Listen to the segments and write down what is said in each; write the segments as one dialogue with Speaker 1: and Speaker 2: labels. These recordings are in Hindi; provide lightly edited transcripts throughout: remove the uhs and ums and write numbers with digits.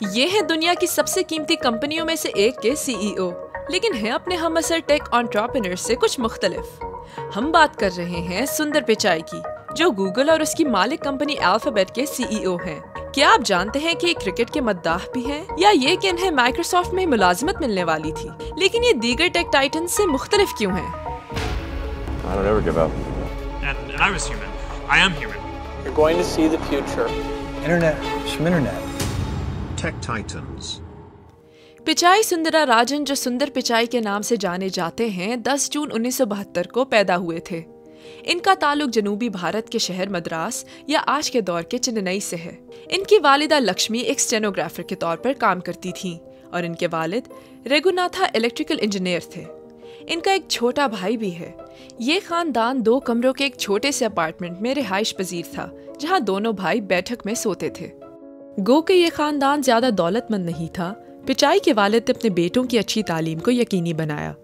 Speaker 1: ये है दुनिया की सबसे कीमती कंपनियों में से एक के सीईओ, लेकिन है अपने हमअसर टेक एंटरप्रेन्योर से कुछ मुख्तलिफ। हम बात कर रहे हैं सुंदर पिचाई की, जो गूगल और उसकी मालिक कंपनी अल्फाबेट के सीईओ हैं। क्या आप जानते हैं कि ये क्रिकेट के मद्दाह भी हैं, या ये कि इन्हें माइक्रोसॉफ्ट में मुलाजिमत मिलने वाली थी, लेकिन ये दीगर टेक टाइटन से मुख्तलिफ क्यों हैं?
Speaker 2: I don't ever give up.
Speaker 3: And I was human. I am human.
Speaker 4: You're going to see the future.
Speaker 5: Internet, some internet.
Speaker 6: Tech Titans.
Speaker 1: Pichai सुंदरा राजन, जो सुंदर पिचाई के नाम से जाने जाते हैं, 10 जून 1972 को पैदा हुए थे। इनका ताल्लुक जनूबी भारत के शहर मद्रास या आज के दौर के चेन्नई से है। इनकी वालिदा लक्ष्मी एक स्टेनोग्राफर के तौर पर काम करती थीं और इनके वालिद रेगुनाथा इलेक्ट्रिकल इंजीनियर थे। इनका एक छोटा भाई भी है। ये खानदान 2 कमरों के एक छोटे से अपार्टमेंट में रिहाइश पजीर था, जहां दोनों भाई बैठक में सोते थे। गो के ये खानदान ज्यादा दौलतमंद नहीं था। पिचाई के वालिद ने अपने बेटों की अच्छी तालीम को यकीनी बनाया।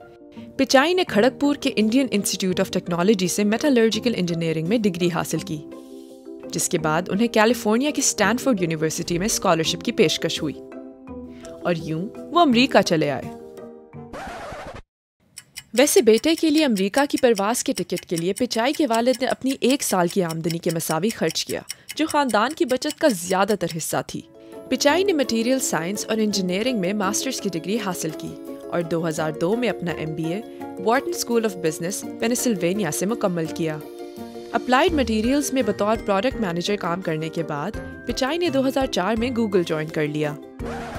Speaker 1: पिचाई ने खड़गपुर के इंडियन इंस्टीट्यूट ऑफ टेक्नोलॉजी से मेटलर्जिकल इंजीनियरिंग में डिग्री हासिल की, जिसके बाद उन्हें कैलिफोर्निया की स्टैनफोर्ड यूनिवर्सिटी में स्कॉलरशिप की पेशकश हुई और यूं वो अमेरिका चले आए। वैसे बेटे के लिए अमेरिका की परवास के टिकट के लिए पिचाई के वालिद ने अपनी 1 साल की आमदनी के मसावी खर्च किया, जो खानदान की बचत का ज्यादातर हिस्सा थी। पिचाई ने मटेरियल साइंस और इंजीनियरिंग में मास्टर्स की डिग्री हासिल की और 2002 में अपना MBA Wharton school of business Pennsylvania से मुकम्मल किया। अप्लाइड मटेरियल्स में बतौर प्रोडक्ट मैनेजर काम करने के बाद पिचाई ने 2004 में गूगल ज्वाइन कर लिया।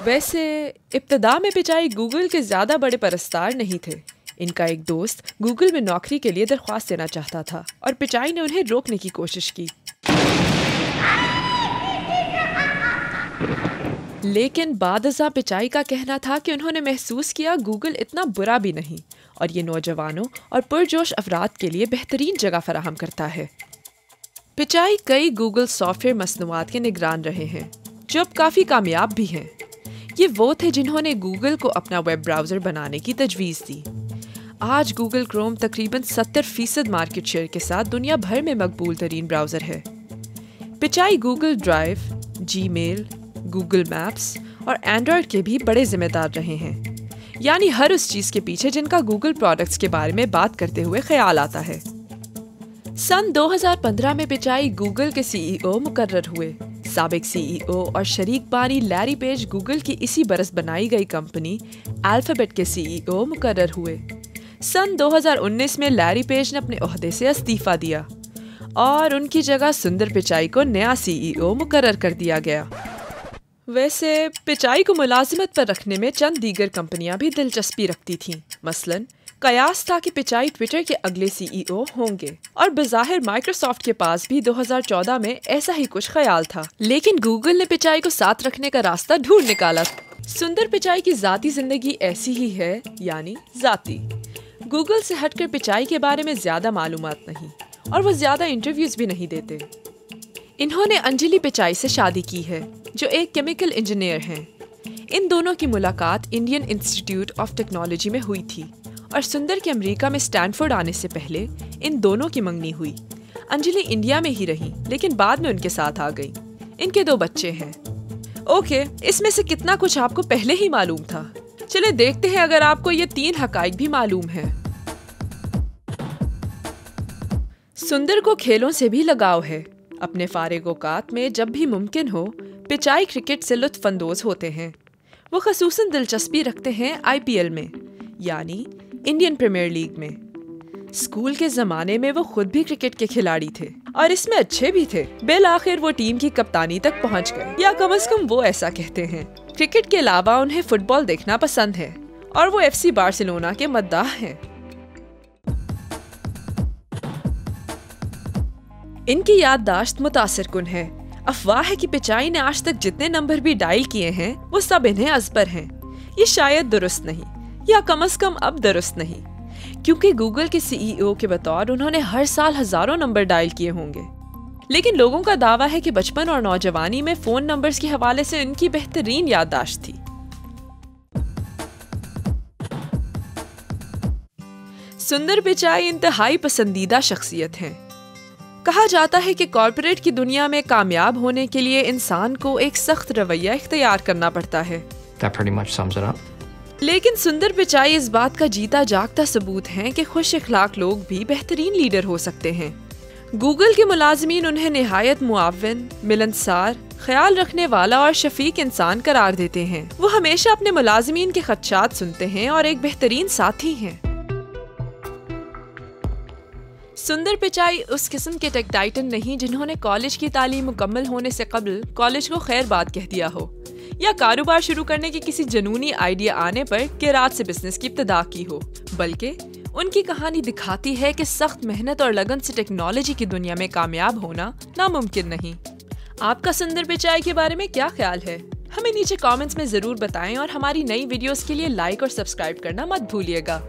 Speaker 1: वैसे इब्तिदा में पिचाई गूगल के ज्यादा बड़े परस्तार नहीं थे। इनका एक दोस्त गूगल में नौकरी के लिए दरख्वास्त देना चाहता था और पिचाई ने उन्हें रोकने की कोशिश की, लेकिन बादशाह पिचाई का कहना था कि उन्होंने महसूस किया गूगल इतना बुरा भी नहीं और ये नौजवानों और पुरजोश अफराद के लिए बेहतरीन जगह फराहम करता है। पिचाई कई गूगल सॉफ्टवेयर मसनूआत के निगरान रहे हैं, जो अब काफ़ी कामयाब भी हैं। ये वो थे जिन्होंने गूगल को अपना वेब ब्राउज़र बनाने की तजवीज़ दी। आज गूगल क्रोम तकरीबन 70% मार्केट शेयर के साथ दुनिया भर में मकबूल तरीन ब्राउज़र है। Pichai Google drive, Gmail, Google maps और एंड्रॉयड के भी बड़े जिम्मेदार रहे हैं, यानी हर उस चीज़ के पीछे जिनका गूगल प्रोडक्ट्स के बारे में बात करते हुए ख्याल आता है। सन 2015 में पिचाई गूगल के CEO मुकर्रर हुए। साबिक CEO और शरीक बानी लैरी पेज गूगल की इसी बरस बनाई गई कंपनी अल्फाबेट के CEO मुकर्रर हुए। सन 2019 में लैरी पेज ने अपने ओहदे से इस्तीफा दिया और उनकी जगह सुंदर पिचाई को नया CEO मुकर्रर कर दिया गया। वैसे पिचाई को मुलाजिमत पर रखने में चंद दीगर कंपनियां भी दिलचस्पी रखती थीं। मसलन कयास था कि पिचाई ट्विटर के अगले CEO होंगे और बज़ाहिर माइक्रोसॉफ्ट के पास भी 2014 में ऐसा ही कुछ ख्याल था, लेकिन गूगल ने पिचाई को साथ रखने का रास्ता ढूंढ निकाला। सुंदर पिचाई की जाती जिंदगी ऐसी ही है, यानी जाती। गूगल से हटकर पिचाई के बारे में ज्यादा मालूमात नहीं और वो ज्यादा इंटरव्यूज भी नहीं देते। इन्होंने अंजलि पिचाई से शादी की है, जो एक केमिकल इंजीनियर हैं। इन दोनों की मुलाकात इंडियन इंस्टीट्यूट ऑफ टेक्नोलॉजी में हुई थी और सुंदर के अमेरिका में स्टैनफोर्ड आने से पहले इन दोनों की मंगनी हुई। अंजलि इंडिया में ही रही, लेकिन बाद में उनके साथ आ गई। इनके 2 बच्चे हैं। ओके, इसमें से कितना कुछ आपको पहले ही मालूम था। चले देखते हैं अगर आपको ये 3 हकाइक भी मालूम है। सुंदर को खेलों से भी लगाव है। अपने फारिग औकात में जब भी मुमकिन हो पिचाई क्रिकेट से लुत्फानंदोज होते हैं। वो खसूसन दिलचस्पी रखते हैं IPL में, यानी इंडियन प्रीमियर लीग में। स्कूल के ज़माने में वो खुद भी क्रिकेट के खिलाड़ी थे और इसमें अच्छे भी थे। बिल आखिर वो टीम की कप्तानी तक पहुंच गए, या कम से कम वो ऐसा कहते हैं। क्रिकेट के अलावा उन्हें फुटबॉल देखना पसंद है और वो FC बार्सिलोना के मद्दाह हैं। इनकी याददाश्त मुतासिरकुन है। अफवाह है कि पिचाई ने आज तक जितने नंबर भी डायल किए हैं वो सब इन्हें अज़बर हैं। ये शायद दुरुस्त नहीं, या कम से कम अब दुरुस्त नहीं, क्योंकि गूगल के CEO के बतौर उन्होंने हर साल हजारों नंबर डायल किए होंगे। लेकिन लोगों का दावा है कि बचपन और नौजवानी में फोन नंबर्स के हवाले से इनकी बेहतरीन याददाश्त थी। सुंदर पिचाई इंतहाई पसंदीदा शख्सियत हैं। कहा जाता है कि कॉर्पोरेट की दुनिया में कामयाब होने के लिए इंसान को एक सख्त रवैया इख्तियार करना पड़ता है।
Speaker 7: That pretty much sums it up.
Speaker 1: लेकिन सुंदर पिचाई इस बात का जीता जागता सबूत हैं कि खुश इखलाक लोग भी बेहतरीन लीडर हो सकते हैं। गूगल के मुलाजमीन उन्हें निहायत मुआविन, मिलनसार, ख्याल रखने वाला और शफीक इंसान करार देते हैं। वो हमेशा अपने मुलाजमीन के खदशात सुनते हैं और एक बेहतरीन साथी हैं। सुंदर पिचाई उस किस्म के टेक टाइटन नहीं जिन्होंने कॉलेज की तालीम मुकम्मल होने से कबल कॉलेज को खैर बात कह दिया हो, या कारोबार शुरू करने की किसी जनूनी आइडिया आने पर किरात से बिजनेस की इब्तिदा की हो, बल्कि उनकी कहानी दिखाती है कि सख्त मेहनत और लगन से टेक्नोलॉजी की दुनिया में कामयाब होना नामुमकिन नहीं। आपका सुंदर पिचाई के बारे में क्या ख्याल है? हमें नीचे कमेंट्स में जरूर बताएं और हमारी नई वीडियोस के लिए लाइक और सब्सक्राइब करना मत भूलिएगा।